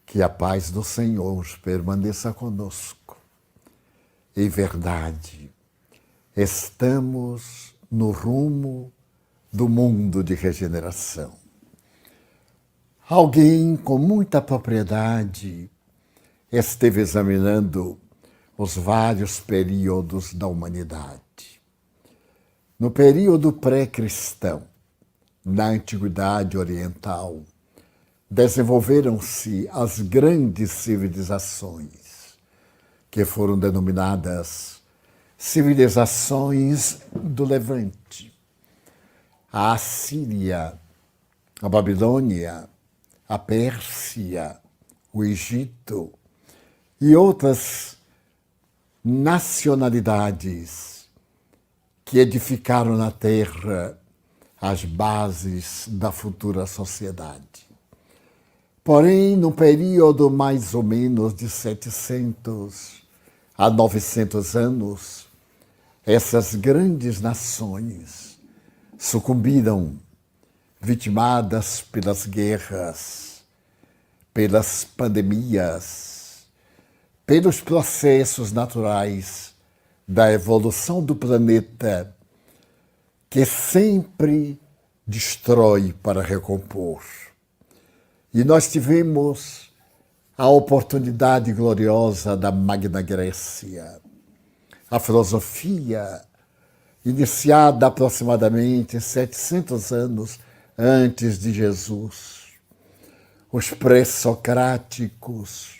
Que a paz do Senhor permaneça conosco. Em verdade, estamos no rumo do mundo de regeneração. Alguém com muita propriedade esteve examinando os vários períodos da humanidade. No período pré-cristão, na Antiguidade Oriental, desenvolveram-se as grandes civilizações, que foram denominadas civilizações do Levante. A Assíria, a Babilônia, a Pérsia, o Egito e outras nacionalidades que edificaram na terra as bases da futura sociedade. Porém, no período mais ou menos de 700 a 900 anos, essas grandes nações sucumbiram, vitimadas pelas guerras, pelas pandemias, pelos processos naturais da evolução do planeta, que sempre destrói para recompor. E nós tivemos a oportunidade gloriosa da Magna Grécia, a filosofia iniciada aproximadamente 700 anos antes de Jesus. Os pré-socráticos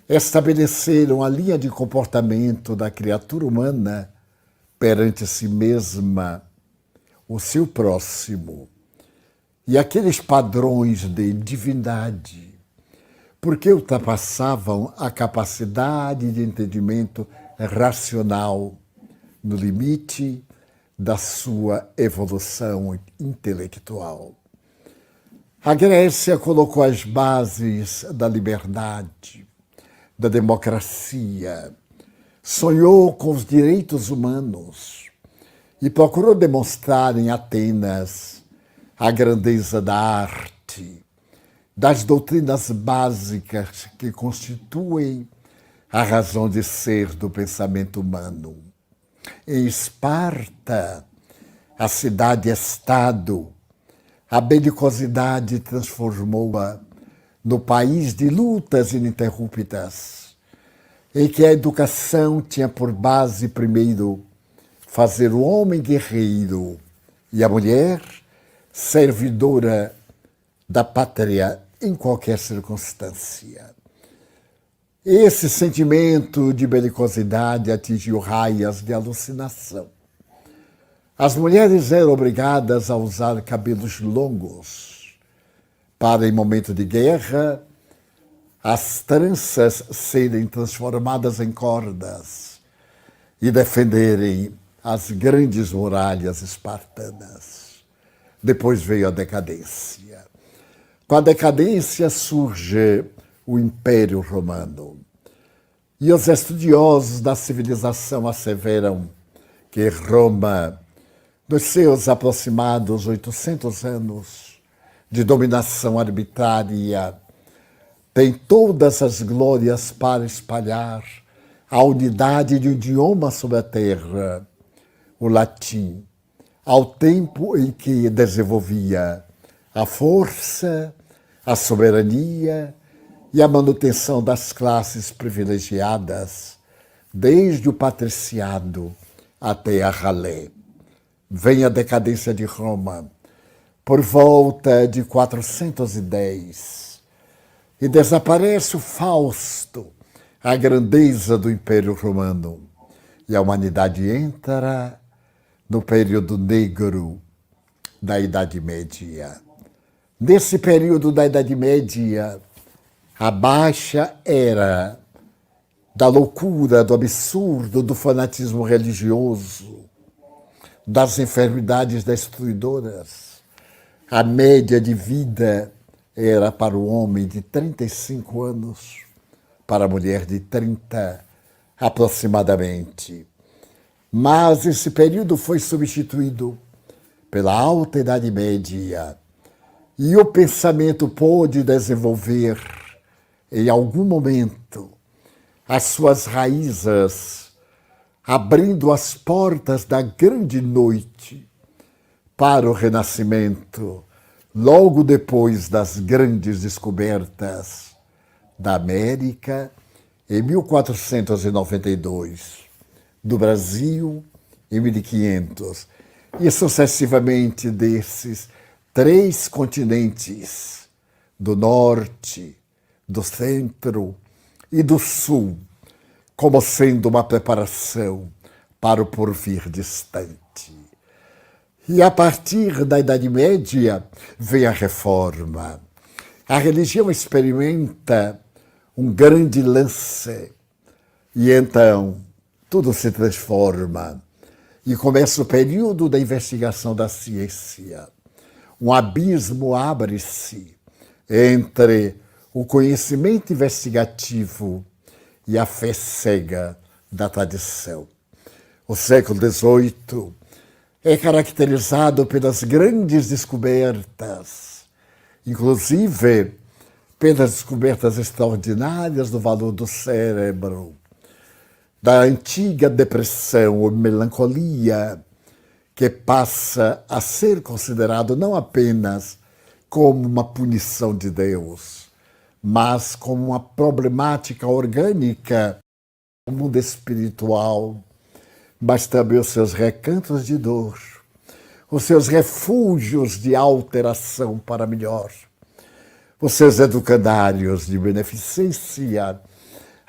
estabeleceram a linha de comportamento da criatura humana perante si mesma, o seu próximo, e aqueles padrões de divindade, porque ultrapassavam a capacidade de entendimento racional no limite da sua evolução intelectual. A Grécia colocou as bases da liberdade, da democracia, sonhou com os direitos humanos e procurou demonstrar em Atenas a grandeza da arte, das doutrinas básicas que constituem a razão de ser do pensamento humano. Em Esparta, a cidade-estado, a belicosidade transformou-a no país de lutas ininterruptas, em que a educação tinha por base, primeiro, fazer o homem guerreiro e a mulher servidora da pátria em qualquer circunstância. Esse sentimento de belicosidade atingiu raias de alucinação. As mulheres eram obrigadas a usar cabelos longos para, em momento de guerra, as tranças serem transformadas em cordas e defenderem as grandes muralhas espartanas. Depois veio a decadência. Com a decadência surge o Império Romano. E os estudiosos da civilização asseveram que Roma, nos seus aproximados 800 anos de dominação arbitrária, tem todas as glórias para espalhar a unidade de um idioma sobre a terra, o latim, ao tempo em que desenvolvia a força, a soberania e a manutenção das classes privilegiadas, desde o patriciado até a ralé. Vem a decadência de Roma por volta de 410 e desaparece o Fausto, a grandeza do Império Romano, e a humanidade entra no período negro da Idade Média. Nesse período da Idade Média, a baixa era da loucura, do absurdo, do fanatismo religioso, das enfermidades destruidoras. A média de vida era para o homem de 35 anos, para a mulher de 30 aproximadamente. Mas esse período foi substituído pela Alta Idade Média e o pensamento pôde desenvolver em algum momento, as suas raízes, abrindo as portas da grande noite para o renascimento, logo depois das grandes descobertas da América, em 1492, do Brasil, em 1500, e sucessivamente desses 3 continentes, do norte, do centro e do sul, como sendo uma preparação para o porvir distante. E a partir da Idade Média vem a Reforma. A religião experimenta um grande lance e então tudo se transforma e começa o período da investigação da ciência. Um abismo abre-se entre o conhecimento investigativo e a fé cega da tradição. O século XVIII é caracterizado pelas grandes descobertas, inclusive pelas descobertas extraordinárias do valor do cérebro, da antiga depressão ou melancolia, que passa a ser considerado não apenas como uma punição de Deus, mas como uma problemática orgânica do mundo espiritual, mas também os seus recantos de dor, os seus refúgios de alteração para melhor, os seus educandários de beneficência,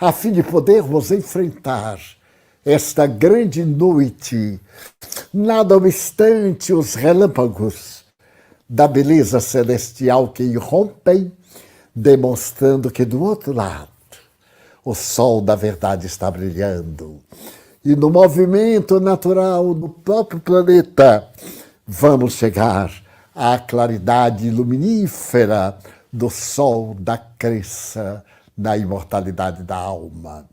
a fim de podermos enfrentar esta grande noite, nada obstante os relâmpagos da beleza celestial que irrompem, demonstrando que do outro lado o sol da verdade está brilhando. E no movimento natural do próprio planeta, vamos chegar à claridade luminífera do sol da crença na imortalidade da alma.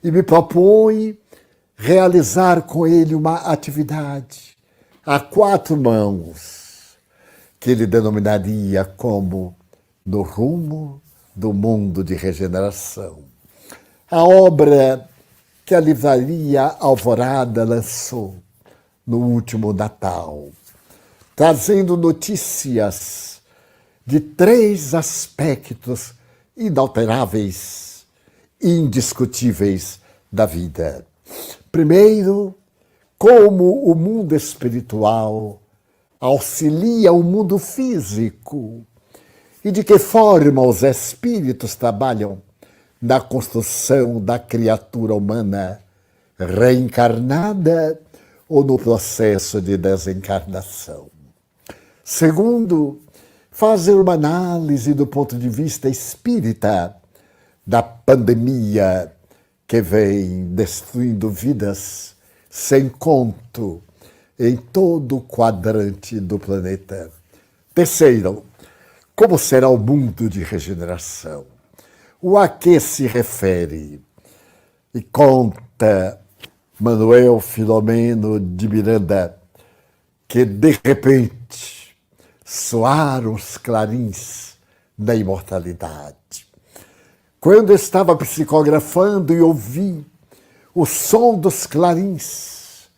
E me propõe realizar com ele uma atividade a 4 mãos, que ele denominaria como No Rumo do Mundo de Regeneração. A obra que a livraria Alvorada lançou no último Natal, trazendo notícias de 3 aspectos inalteráveis, indiscutíveis da vida. Primeiro, como o mundo espiritual auxilia o mundo físico e de que forma os espíritos trabalham na construção da criatura humana reencarnada ou no processo de desencarnação. Segundo, fazer uma análise do ponto de vista espírita da pandemia que vem destruindo vidas sem conto em todo o quadrante do planeta. Terceiro, como será o mundo de regeneração? O a que se refere? E conta Manuel Filomeno de Miranda que, de repente, soaram os clarins da imortalidade. Quando estava psicografando e ouvi o som dos clarins,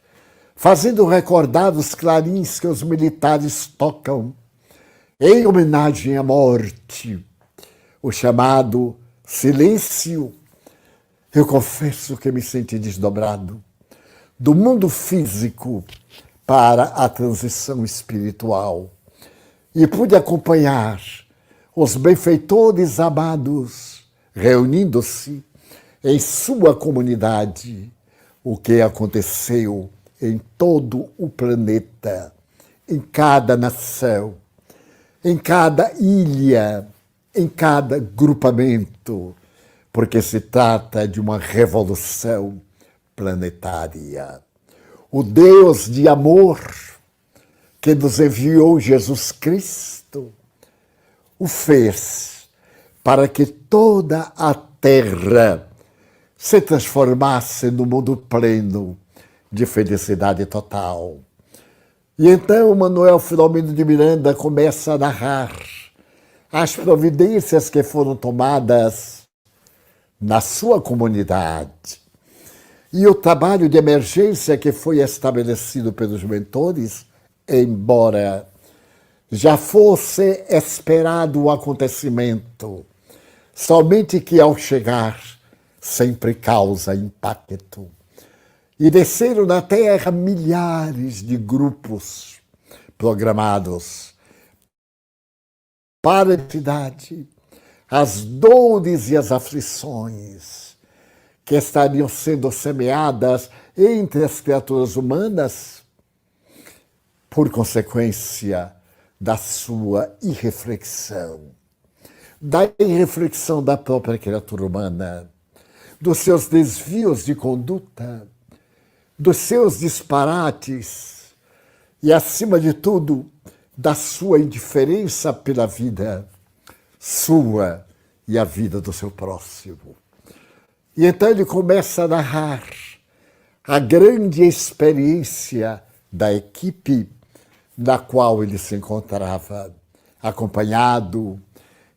fazendo recordar os clarins que os militares tocam em homenagem à morte, o chamado silêncio, eu confesso que me senti desdobrado do mundo físico para a transição espiritual e pude acompanhar os benfeitores amados reunindo-se em sua comunidade, o que aconteceu em todo o planeta, em cada nação, em cada ilha, em cada grupamento, porque se trata de uma revolução planetária. O Deus de amor que nos enviou Jesus Cristo o fez para que toda a terra se transformasse no mundo pleno de felicidade total. E então Manuel Filomeno de Miranda começa a narrar as providências que foram tomadas na sua comunidade. E o trabalho de emergência que foi estabelecido pelos mentores, embora já fosse esperado o acontecimento, somente que ao chegar sempre causa impacto. E desceram na Terra milhares de grupos programados para a cidade, as dores e as aflições que estariam sendo semeadas entre as criaturas humanas por consequência da sua irreflexão, da irreflexão da própria criatura humana, dos seus desvios de conduta, dos seus disparates e, acima de tudo, da sua indiferença pela vida sua e a vida do seu próximo. E então ele começa a narrar a grande experiência da equipe na qual ele se encontrava, acompanhado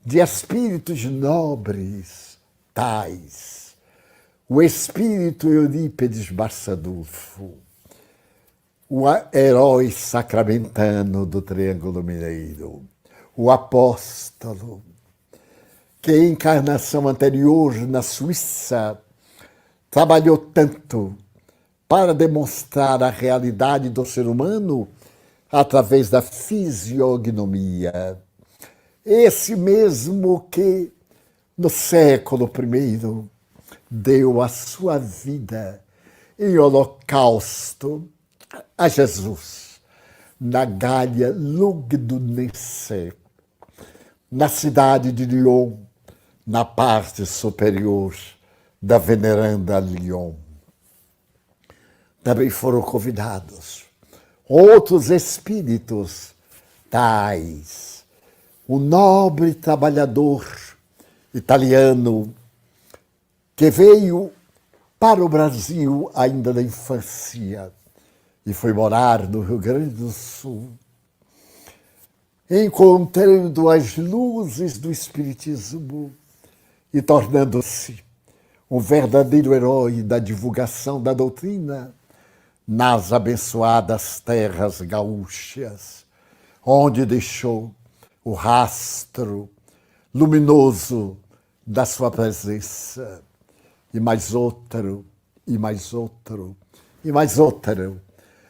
de espíritos nobres, tais o espírito Eurípides Barçanufo, o herói sacramentano do Triângulo Mineiro, o apóstolo, que em encarnação anterior na Suíça trabalhou tanto para demonstrar a realidade do ser humano através da fisiognomia. Esse mesmo que, no século I, deu a sua vida em holocausto a Jesus, na Gália Lugdunense, na cidade de Lyon, na parte superior da veneranda Lyon. Também foram convidados outros espíritos, tais o nobre trabalhador italiano que veio para o Brasil ainda na infância e foi morar no Rio Grande do Sul, encontrando as luzes do Espiritismo e tornando-se um verdadeiro herói da divulgação da doutrina nas abençoadas terras gaúchas, onde deixou o rastro luminoso da sua presença. E mais outro, e mais outro, e mais outro.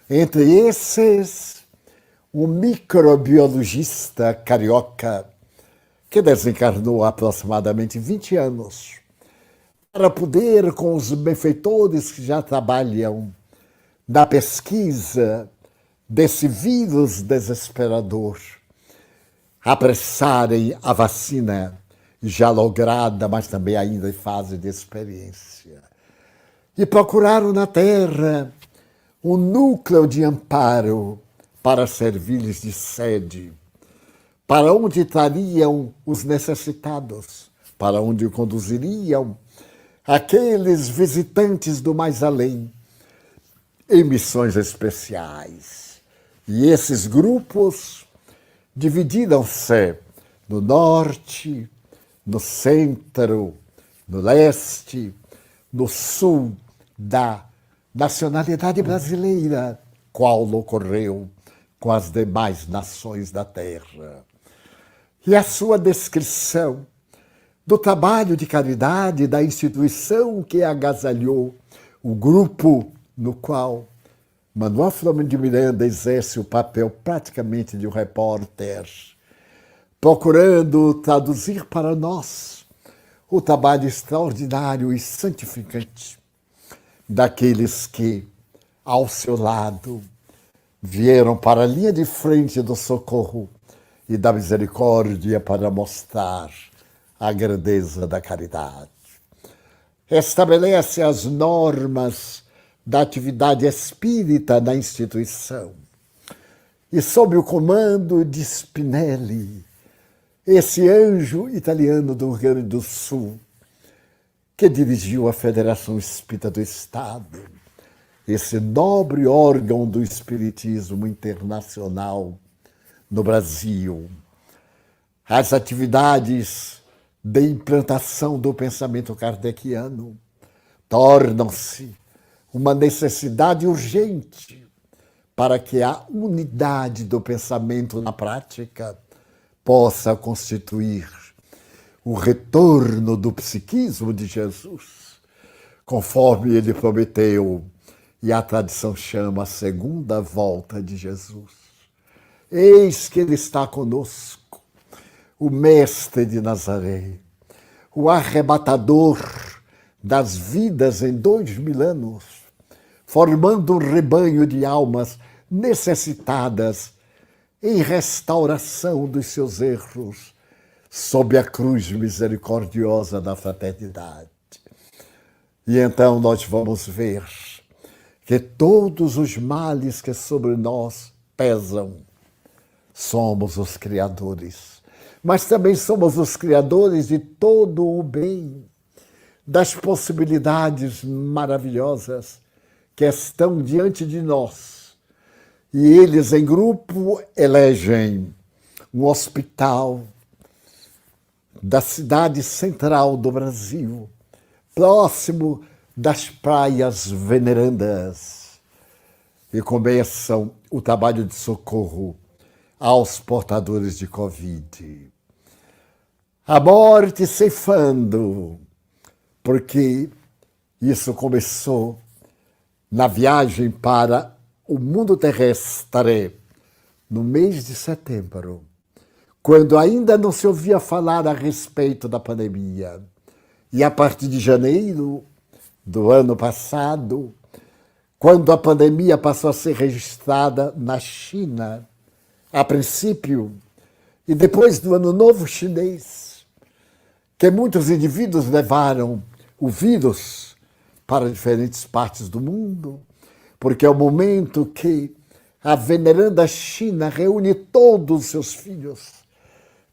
Entre esses, um microbiologista carioca que desencarnou há aproximadamente 20 anos, para poder, com os benfeitores que já trabalham na pesquisa desse vírus desesperador, apressarem a vacina já lograda, mas também ainda em fase de experiência. E procuraram na Terra um núcleo de amparo para servir-lhes de sede, para onde trariam os necessitados, para onde conduziriam aqueles visitantes do mais além, em missões especiais. E esses grupos dividiram-se no norte, no centro, no leste, no sul da nacionalidade brasileira, qual ocorreu com as demais nações da Terra. E a sua descrição do trabalho de caridade da instituição que agasalhou o grupo no qual Manuel Filomeno de Miranda exerce o papel praticamente de um repórter, procurando traduzir para nós o trabalho extraordinário e santificante daqueles que, ao seu lado, vieram para a linha de frente do socorro e da misericórdia para mostrar a grandeza da caridade. Estabelece as normas da atividade espírita na instituição. E sob o comando de Spinelli, esse anjo italiano do Rio Grande do Sul, que dirigiu a Federação Espírita do Estado, esse nobre órgão do espiritismo internacional no Brasil, as atividades de implantação do pensamento kardeciano tornam-se uma necessidade urgente para que a unidade do pensamento na prática possa constituir o retorno do psiquismo de Jesus, conforme ele prometeu, e a tradição chama a segunda volta de Jesus. Eis que ele está conosco, o mestre de Nazaré, o arrebatador das vidas em 2000 anos, formando um rebanho de almas necessitadas em restauração dos seus erros, sob a cruz misericordiosa da fraternidade. E então nós vamos ver que todos os males que sobre nós pesam, somos os criadores, mas também somos os criadores de todo o bem, das possibilidades maravilhosas que estão diante de nós. E eles, em grupo, elegem um hospital da cidade central do Brasil, próximo das praias venerandas, e começam o trabalho de socorro aos portadores de Covid. A morte ceifando, porque isso começou na viagem para o mundo terrestre, no mês de setembro, quando ainda não se ouvia falar a respeito da pandemia. E a partir de janeiro do ano passado, quando a pandemia passou a ser registrada na China, a princípio, e depois do Ano Novo Chinês, que muitos indivíduos levaram o vírus para diferentes partes do mundo, porque é o momento que a veneranda China reúne todos os seus filhos,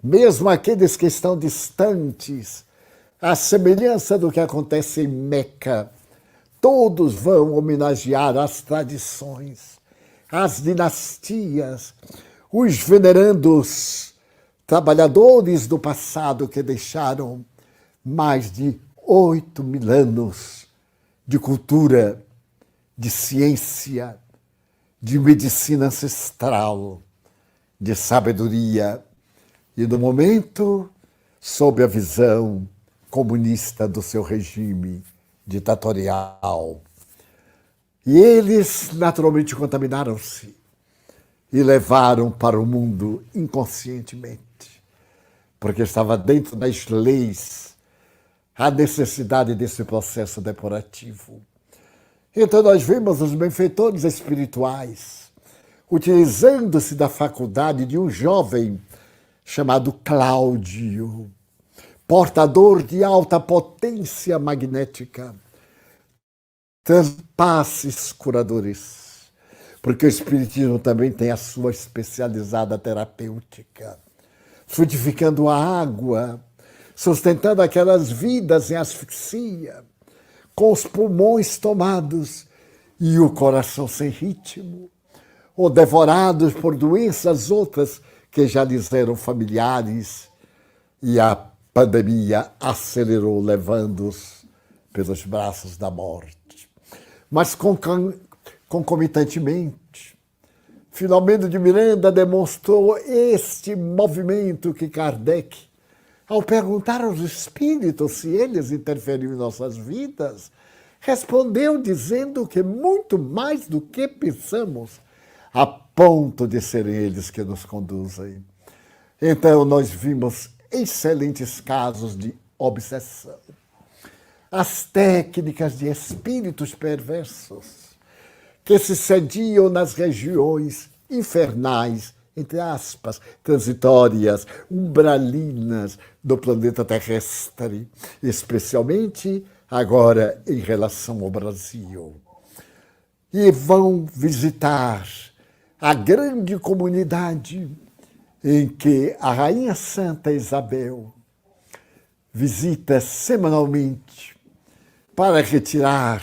mesmo aqueles que estão distantes, à semelhança do que acontece em Meca. Todos vão homenagear as tradições, as dinastias, os venerandos trabalhadores do passado que deixaram mais de 8.000 anos de cultura, de ciência, de medicina ancestral, de sabedoria, e no momento, sob a visão comunista do seu regime ditatorial. E eles, naturalmente, contaminaram-se e levaram para o mundo inconscientemente, porque estava dentro das leis a necessidade desse processo depurativo. Então nós vemos os benfeitores espirituais utilizando-se da faculdade de um jovem chamado Cláudio, portador de alta potência magnética, transpasses curadores, porque o Espiritismo também tem a sua especializada terapêutica, frutificando a água, sustentando aquelas vidas em asfixia, com os pulmões tomados e o coração sem ritmo, ou devorados por doenças outras que já lhes eram familiares, e a pandemia acelerou, levando-os pelos braços da morte. Mas concomitantemente, Filomeno de Miranda demonstrou este movimento que Kardec, ao perguntar aos espíritos se eles interferiam em nossas vidas, respondeu dizendo que muito mais do que pensamos, a ponto de serem eles que nos conduzem. Então nós vimos excelentes casos de obsessão. As técnicas de espíritos perversos que se sediam nas regiões infernais, entre aspas, transitórias, umbralinas do planeta terrestre, especialmente agora em relação ao Brasil. E vão visitar a grande comunidade em que a Rainha Santa Isabel visita semanalmente para retirar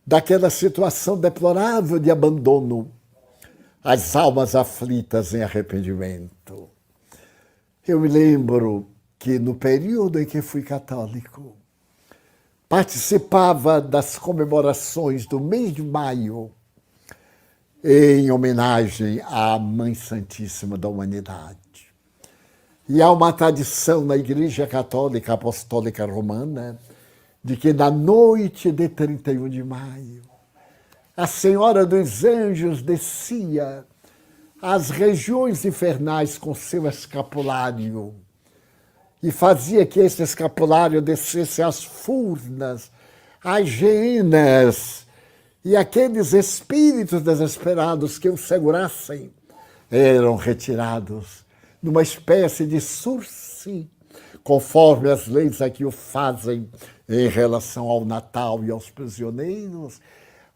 daquela situação deplorável de abandono as almas aflitas em arrependimento. Eu me lembro que, no período em que fui católico, participava das comemorações do mês de maio em homenagem à Mãe Santíssima da Humanidade. E há uma tradição na Igreja Católica Apostólica Romana de que na noite de 31 de maio, a Senhora dos Anjos descia às regiões infernais com seu escapulário e fazia que esse escapulário descesse às furnas, às geenas, e aqueles espíritos desesperados que o segurassem eram retirados numa espécie de sursi, conforme as leis aqui o fazem em relação ao Natal e aos prisioneiros.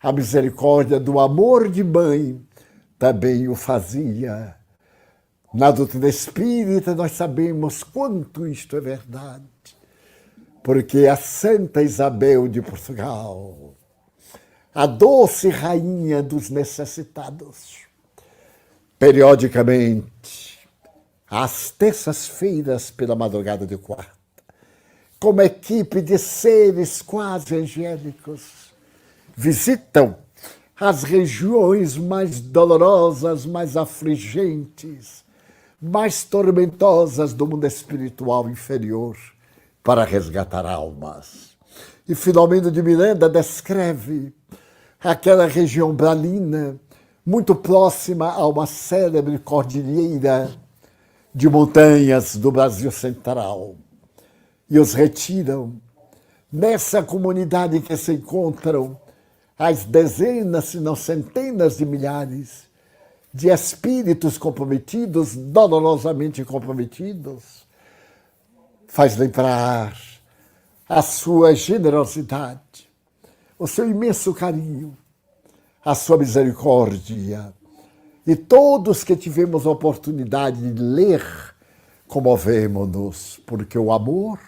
A misericórdia do amor de mãe também o fazia. Na doutrina espírita nós sabemos quanto isto é verdade, porque a Santa Isabel de Portugal, a doce rainha dos necessitados, periodicamente, às terças-feiras pela madrugada de quarta, como equipe de seres quase angélicos, visitam as regiões mais dolorosas, mais afligentes, mais tormentosas do mundo espiritual inferior para resgatar almas. E Filomeno de Miranda descreve aquela região umbralina, muito próxima a uma célebre cordilheira de montanhas do Brasil Central. E os retiram nessa comunidade em que se encontram as dezenas, se não centenas de milhares de espíritos comprometidos, dolorosamente comprometidos. Faz lembrar a sua generosidade, o seu imenso carinho, a sua misericórdia. E todos que tivemos a oportunidade de ler, comovemos-nos, porque o amor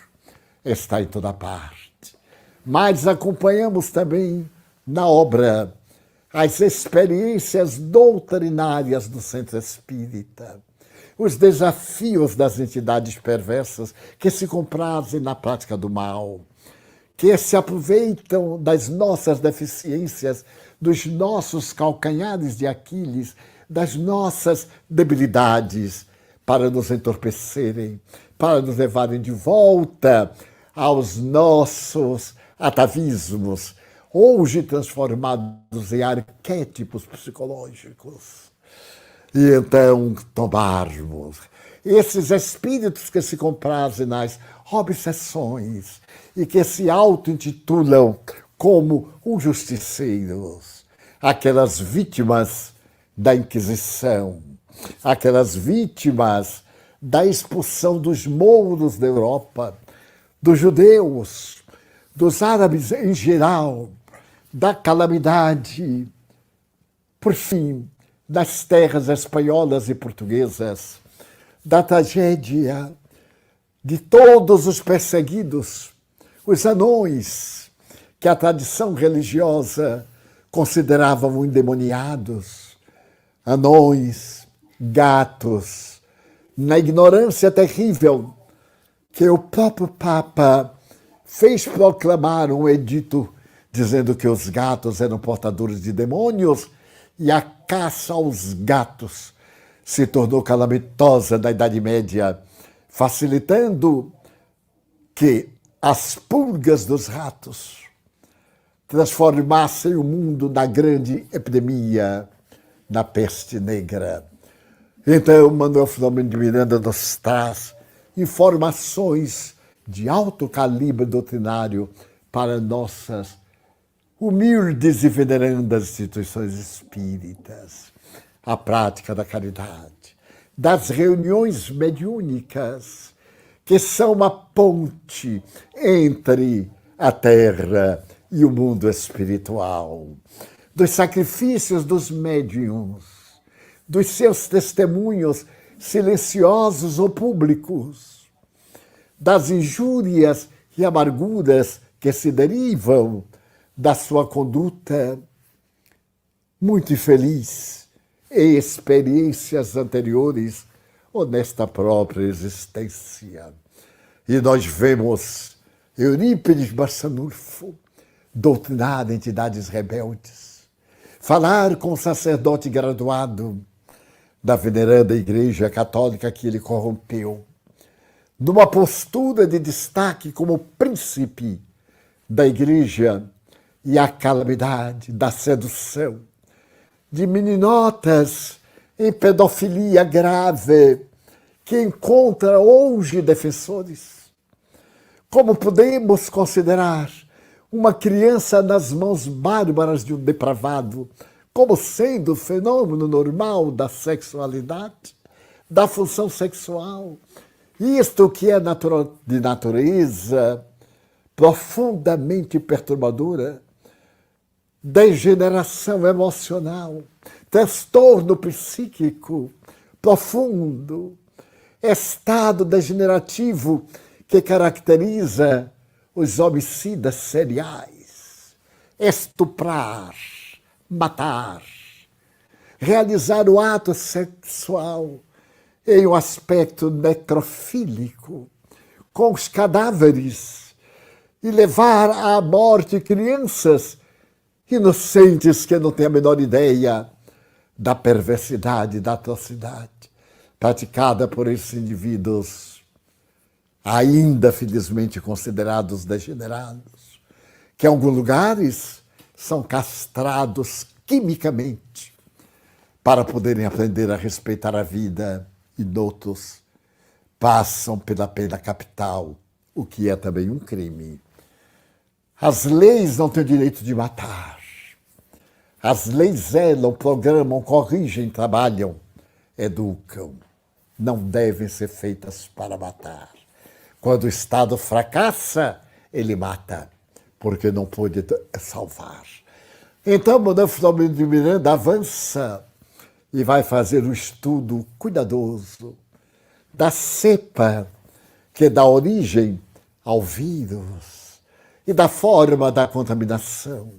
está em toda parte. Mas acompanhamos também na obra as experiências doutrinárias do Centro Espírita, os desafios das entidades perversas que se comprazem na prática do mal, que se aproveitam das nossas deficiências, dos nossos calcanhares de Aquiles, das nossas debilidades, para nos entorpecerem, para nos levarem de volta aos nossos atavismos, hoje transformados em arquétipos psicológicos. E então tomarmos esses espíritos que se comprazem nas obsessões e que se auto-intitulam como os justiceiros, aquelas vítimas da Inquisição, aquelas vítimas da expulsão dos mouros da Europa, dos judeus, dos árabes em geral, da calamidade, por fim, das terras espanholas e portuguesas, da tragédia de todos os perseguidos, os anões, que a tradição religiosa consideravam endemoniados, anões, gatos, na ignorância terrível que o próprio Papa fez proclamar um edito dizendo que os gatos eram portadores de demônios, e a caça aos gatos se tornou calamitosa na Idade Média, facilitando que as pulgas dos ratos transformassem o mundo na grande epidemia, na peste negra. Então, Manuel Filomeno de Miranda nos traz informações de alto calibre doutrinário para nossas humildes e venerandas instituições espíritas, a prática da caridade, das reuniões mediúnicas, que são uma ponte entre a terra e o mundo espiritual, dos sacrifícios dos médiuns, dos seus testemunhos silenciosos ou públicos, das injúrias e amarguras que se derivam da sua conduta muito infeliz em experiências anteriores ou nesta própria existência. E nós vemos Eurípides Barçanufo doutrinar entidades rebeldes, falar com o sacerdote graduado da veneranda Igreja Católica que ele corrompeu, numa postura de destaque como príncipe da Igreja e a calamidade da sedução, de meninotas em pedofilia grave que encontra hoje defensores. Como podemos considerar uma criança nas mãos bárbaras de um depravado como sendo o fenômeno normal da sexualidade, da função sexual? Isto que é de natureza profundamente perturbadora, degeneração emocional, transtorno psíquico profundo, estado degenerativo que caracteriza os homicidas seriais, estuprar, matar, realizar o ato sexual em um aspecto necrofílico, com os cadáveres, e levar à morte crianças inocentes que não têm a menor ideia da perversidade, da atrocidade praticada por esses indivíduos ainda felizmente considerados degenerados, que em alguns lugares são castrados quimicamente para poderem aprender a respeitar a vida, e noutros passam pela pena capital, o que é também um crime. As leis não têm o direito de matar. As leis zelam, programam, corrigem, trabalham, educam. Não devem ser feitas para matar. Quando o Estado fracassa, ele mata, porque não pôde salvar. Então, Manuel Filomeno de Miranda avança e vai fazer um estudo cuidadoso da cepa que dá origem ao vírus e da forma da contaminação.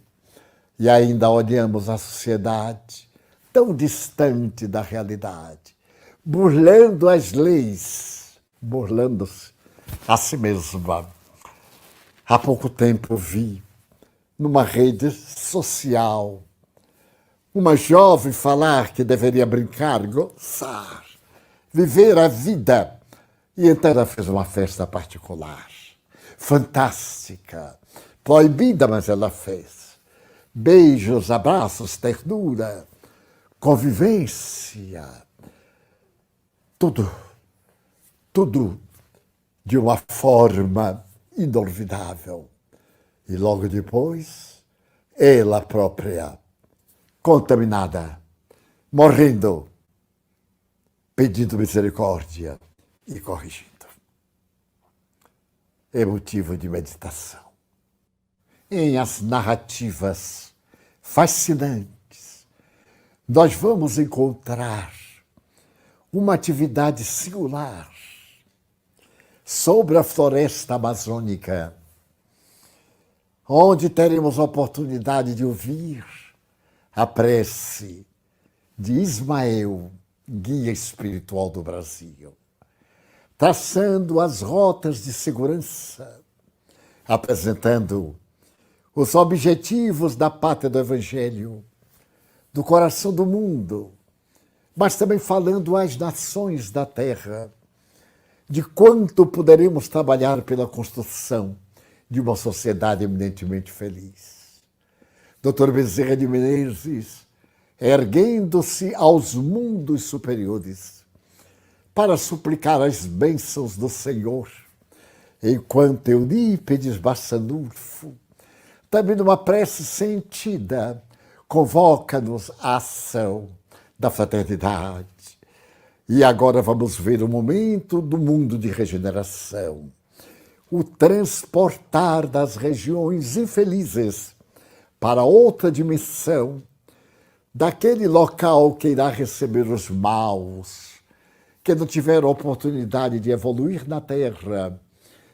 E ainda olhamos a sociedade tão distante da realidade, burlando as leis, burlando-se a si mesma. Há pouco tempo vi numa rede social uma jovem falar que deveria brincar, gozar, viver a vida. E então ela fez uma festa particular, fantástica, proibida, mas ela fez. Beijos, abraços, ternura, convivência, tudo de uma forma inolvidável. E logo depois, ela própria, contaminada, morrendo, pedindo misericórdia e corrigindo. É motivo de meditação. Em as narrativas fascinantes, nós vamos encontrar uma atividade singular sobre a floresta amazônica, onde teremos a oportunidade de ouvir a prece de Ismael, guia espiritual do Brasil, traçando as rotas de segurança, apresentando os objetivos da pátria do Evangelho, do coração do mundo, mas também falando às nações da terra, de quanto poderemos trabalhar pela construção de uma sociedade eminentemente feliz. Dr. Bezerra de Menezes, erguendo-se aos mundos superiores para suplicar as bênçãos do Senhor, enquanto Eurípides Barçanufo, também numa prece sentida, convoca-nos à ação da fraternidade. E agora vamos ver o momento do mundo de regeneração, o transportar das regiões infelizes para outra dimensão, daquele local que irá receber os maus, que não tiveram oportunidade de evoluir na Terra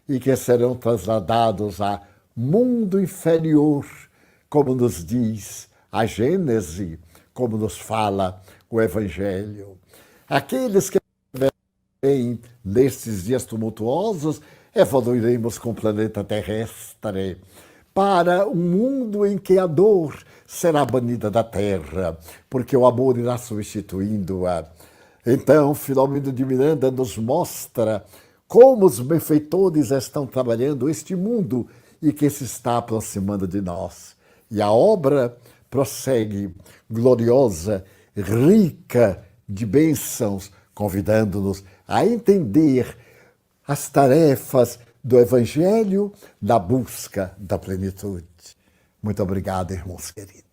e que serão trasladados a mundo inferior, como nos diz a Gênese, como nos fala o Evangelho. Aqueles que vêm nestes dias tumultuosos evoluiremos com o planeta terrestre para um mundo em que a dor será banida da terra, porque o amor irá substituindo-a. Então, Filomeno de Miranda nos mostra como os benfeitores estão trabalhando este mundo e que se está aproximando de nós. E a obra prossegue gloriosa, rica de bênçãos, convidando-nos a entender as tarefas do Evangelho da busca da plenitude. Muito obrigado, irmãos queridos.